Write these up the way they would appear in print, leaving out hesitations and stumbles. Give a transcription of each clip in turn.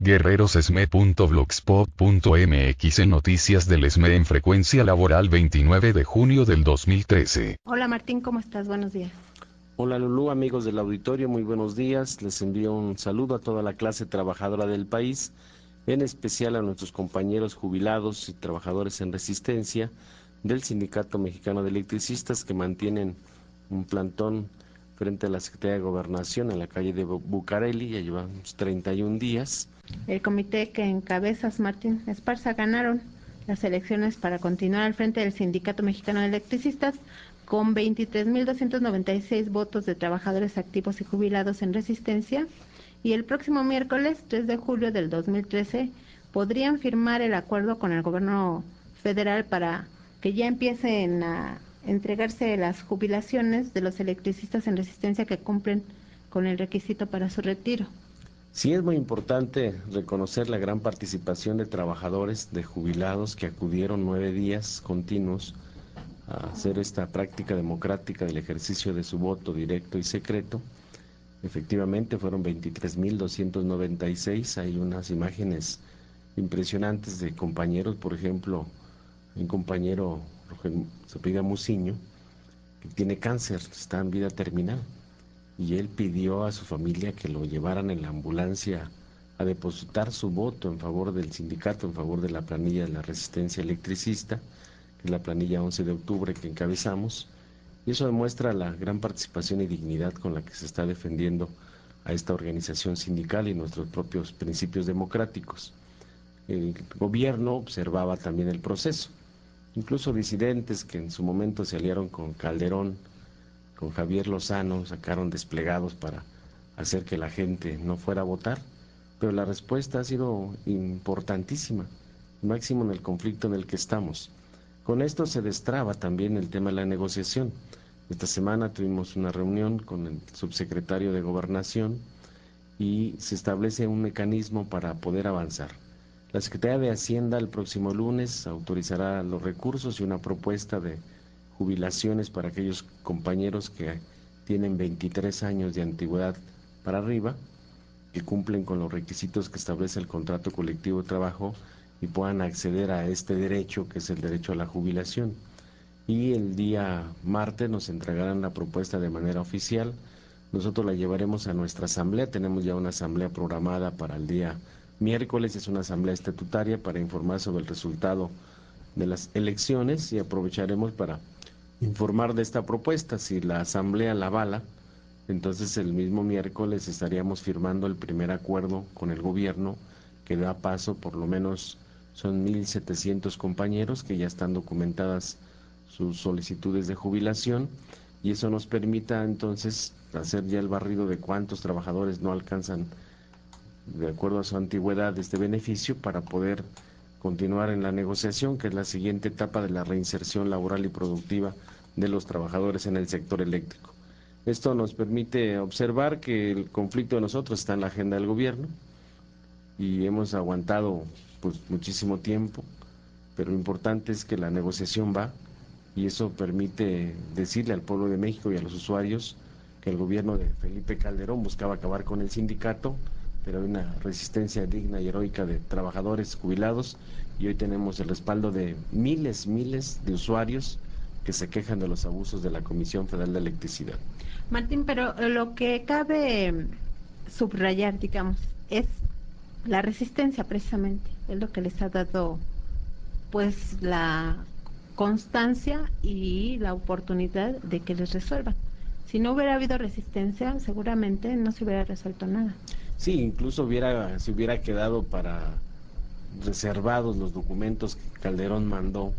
guerrerosesme.blogspot.mx en Noticias del ESME en frecuencia laboral 29 de junio del 2013. Hola Martín, ¿cómo estás? Buenos días. Hola Lulú, amigos del auditorio, muy buenos días. Les envío un saludo a toda la clase trabajadora del país, en especial a nuestros compañeros jubilados y trabajadores en resistencia del Sindicato Mexicano de Electricistas que mantienen un plantón frente a la Secretaría de Gobernación en la calle de Bucareli. Ya llevamos 31 días. El comité que encabezas, Martín Esparza, ganaron las elecciones para continuar al frente del Sindicato Mexicano de Electricistas con 23.296 votos de trabajadores activos y jubilados en resistencia, y el próximo miércoles 3 de julio del 2013 podrían firmar el acuerdo con el gobierno federal para que ya empiecen a entregarse las jubilaciones de los electricistas en resistencia que cumplen con el requisito para su retiro. Sí, es muy importante reconocer la gran participación de trabajadores, de jubilados que acudieron 9 días continuos a hacer esta práctica democrática del ejercicio de su voto directo y secreto. Efectivamente fueron 23.296, hay unas imágenes impresionantes de compañeros, por ejemplo, un compañero, se apellida Muciño, que tiene cáncer, está en vida terminal, y él pidió a su familia que lo llevaran en la ambulancia a depositar su voto en favor del sindicato, en favor de la planilla de la resistencia electricista, que es la planilla 11 de octubre que encabezamos, y eso demuestra la gran participación y dignidad con la que se está defendiendo a esta organización sindical y nuestros propios principios democráticos. El gobierno observaba también el proceso, incluso disidentes que en su momento se aliaron con Calderón, con Javier Lozano, sacaron desplegados para hacer que la gente no fuera a votar, pero la respuesta ha sido importantísima, máximo en el conflicto en el que estamos. Con esto se destraba también el tema de la negociación. Esta semana tuvimos una reunión con el subsecretario de Gobernación y se establece un mecanismo para poder avanzar. La Secretaría de Hacienda el próximo lunes autorizará los recursos y una propuesta de jubilaciones para aquellos compañeros que tienen 23 años de antigüedad para arriba, que cumplen con los requisitos que establece el contrato colectivo de trabajo y puedan acceder a este derecho, que es el derecho a la jubilación. Y el día martes nos entregarán la propuesta de manera oficial. Nosotros la llevaremos a nuestra asamblea, tenemos ya una asamblea programada para el día miércoles, es una asamblea estatutaria para informar sobre el resultado de las elecciones, y aprovecharemos para informar de esta propuesta. Si la asamblea la avala, entonces el mismo miércoles estaríamos firmando el primer acuerdo con el gobierno que da paso, por lo menos son 1.700 compañeros que ya están documentadas sus solicitudes de jubilación, y eso nos permita entonces hacer ya el barrido de cuántos trabajadores no alcanzan de acuerdo a su antigüedad este beneficio, para poder continuar en la negociación, que es la siguiente etapa de la reinserción laboral y productiva de los trabajadores en el sector eléctrico. Esto nos permite observar que el conflicto de nosotros está en la agenda del gobierno y hemos aguantado pues muchísimo tiempo, pero lo importante es que la negociación va, y eso permite decirle al pueblo de México y a los usuarios que el gobierno de Felipe Calderón buscaba acabar con el sindicato, pero hay una resistencia digna y heroica de trabajadores jubilados, y hoy tenemos el respaldo de miles de usuarios que se quejan de los abusos de la Comisión Federal de Electricidad. Martín, pero lo que cabe subrayar, digamos, es la resistencia precisamente, es lo que les ha dado pues la constancia y la oportunidad de que les resuelvan. Si no hubiera habido resistencia, seguramente no se hubiera resuelto nada. Sí, incluso se hubiera quedado para reservados los documentos que Calderón mandó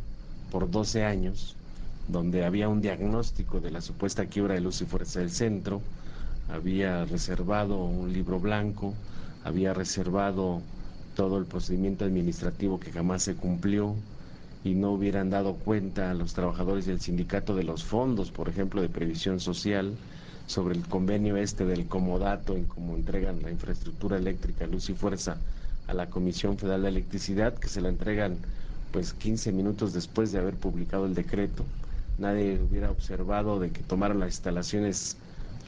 por 12 años, donde había un diagnóstico de la supuesta quiebra de Luz y Fuerza del Centro, había reservado un libro blanco, había reservado todo el procedimiento administrativo que jamás se cumplió, y no hubieran dado cuenta a los trabajadores del sindicato de los fondos, por ejemplo, de previsión social, sobre el convenio del comodato en cómo entregan la infraestructura eléctrica, luz y fuerza a la Comisión Federal de Electricidad, que se la entregan pues 15 minutos después de haber publicado el decreto. Nadie hubiera observado de que tomaron las instalaciones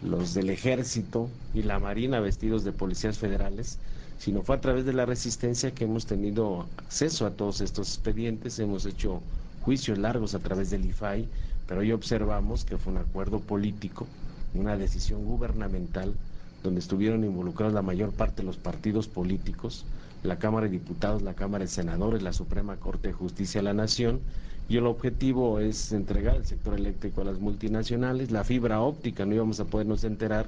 los del Ejército y la Marina vestidos de policías federales, sino fue a través de la resistencia que hemos tenido acceso a todos estos expedientes, hemos hecho juicios largos a través del IFAI, pero hoy observamos que fue un acuerdo político, una decisión gubernamental, donde estuvieron involucrados la mayor parte de los partidos políticos, la Cámara de Diputados, la Cámara de Senadores, la Suprema Corte de Justicia de la Nación, y el objetivo es entregar el sector eléctrico a las multinacionales, la fibra óptica, no íbamos a podernos enterar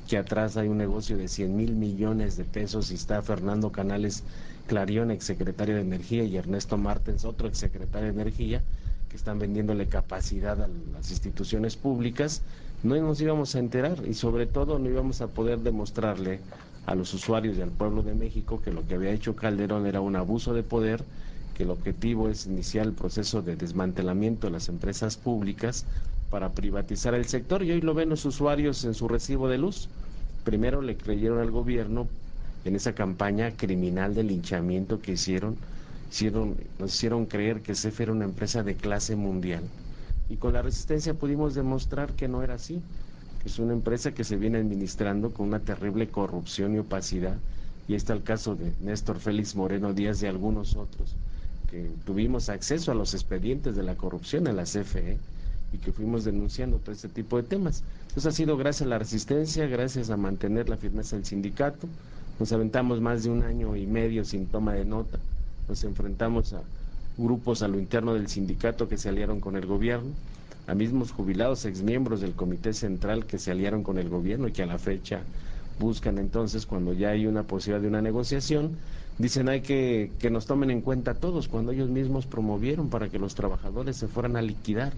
que atrás hay un negocio de 100,000 millones de pesos y está Fernando Canales Clarion, exsecretario de Energía, y Ernesto Martens, otro exsecretario de Energía, que están vendiéndole capacidad a las instituciones públicas. No nos íbamos a enterar y sobre todo no íbamos a poder demostrarle a los usuarios y al pueblo de México que lo que había hecho Calderón era un abuso de poder, que el objetivo es iniciar el proceso de desmantelamiento de las empresas públicas para privatizar el sector, y hoy lo ven los usuarios en su recibo de luz. Primero le creyeron al gobierno en esa campaña criminal de linchamiento que nos hicieron creer que CFE era una empresa de clase mundial, y con la resistencia pudimos demostrar que no era así, que es una empresa que se viene administrando con una terrible corrupción y opacidad, y está el caso de Néstor Félix Moreno Díaz y algunos otros, que tuvimos acceso a los expedientes de la corrupción en la CFE, y que fuimos denunciando todo este tipo de temas. Entonces ha sido gracias a la resistencia, gracias a mantener la firmeza del sindicato. Nos aventamos más de 1 año y medio sin toma de nota, nos enfrentamos a grupos a lo interno del sindicato que se aliaron con el gobierno, a mismos jubilados, exmiembros del Comité Central que se aliaron con el gobierno y que a la fecha buscan entonces, cuando ya hay una posibilidad de una negociación, dicen hay que nos tomen en cuenta a todos, cuando ellos mismos promovieron para que los trabajadores se fueran a liquidar.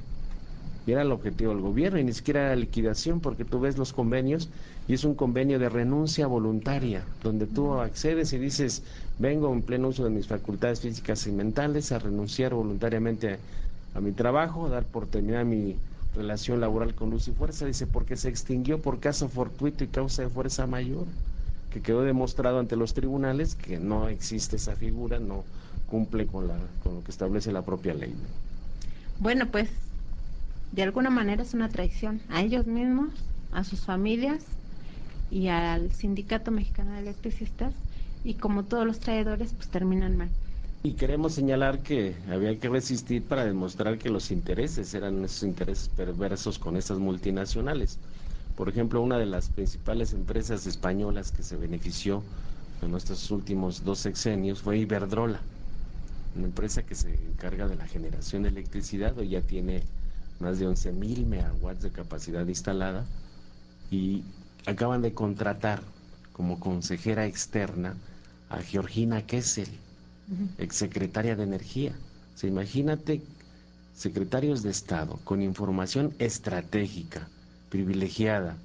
Y era el objetivo del gobierno, y ni siquiera era liquidación, porque tú ves los convenios y es un convenio de renuncia voluntaria, donde tú accedes y dices, vengo en pleno uso de mis facultades físicas y mentales a renunciar voluntariamente a mi trabajo, a dar por terminada mi relación laboral con Luz y Fuerza, dice, porque se extinguió por caso fortuito y causa de fuerza mayor, que quedó demostrado ante los tribunales que no existe esa figura, no cumple con lo que establece la propia ley. Bueno, pues de alguna manera es una traición a ellos mismos, a sus familias y al Sindicato Mexicano de Electricistas, y como todos los traidores, pues terminan mal. Y queremos señalar que había que resistir para demostrar que los intereses eran esos intereses perversos con estas multinacionales. Por ejemplo, una de las principales empresas españolas que se benefició en nuestros últimos 2 sexenios fue Iberdrola, una empresa que se encarga de la generación de electricidad, hoy ya tiene más de 11,000 megawatts de capacidad instalada, y acaban de contratar como consejera externa a Georgina Kessel, exsecretaria de Energía. O sea, imagínate, secretarios de Estado con información estratégica, privilegiada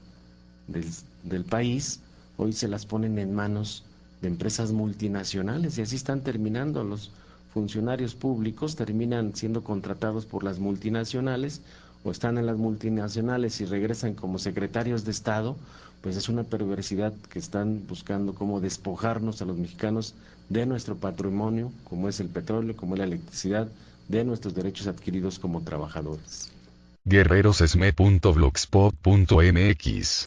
del país, hoy se las ponen en manos de empresas multinacionales, y así están terminando los funcionarios públicos, terminan siendo contratados por las multinacionales o están en las multinacionales y regresan como secretarios de Estado. Pues es una perversidad que están buscando cómo despojarnos a los mexicanos de nuestro patrimonio, como es el petróleo, como es la electricidad, de nuestros derechos adquiridos como trabajadores. guerrerosesme.blogspot.mx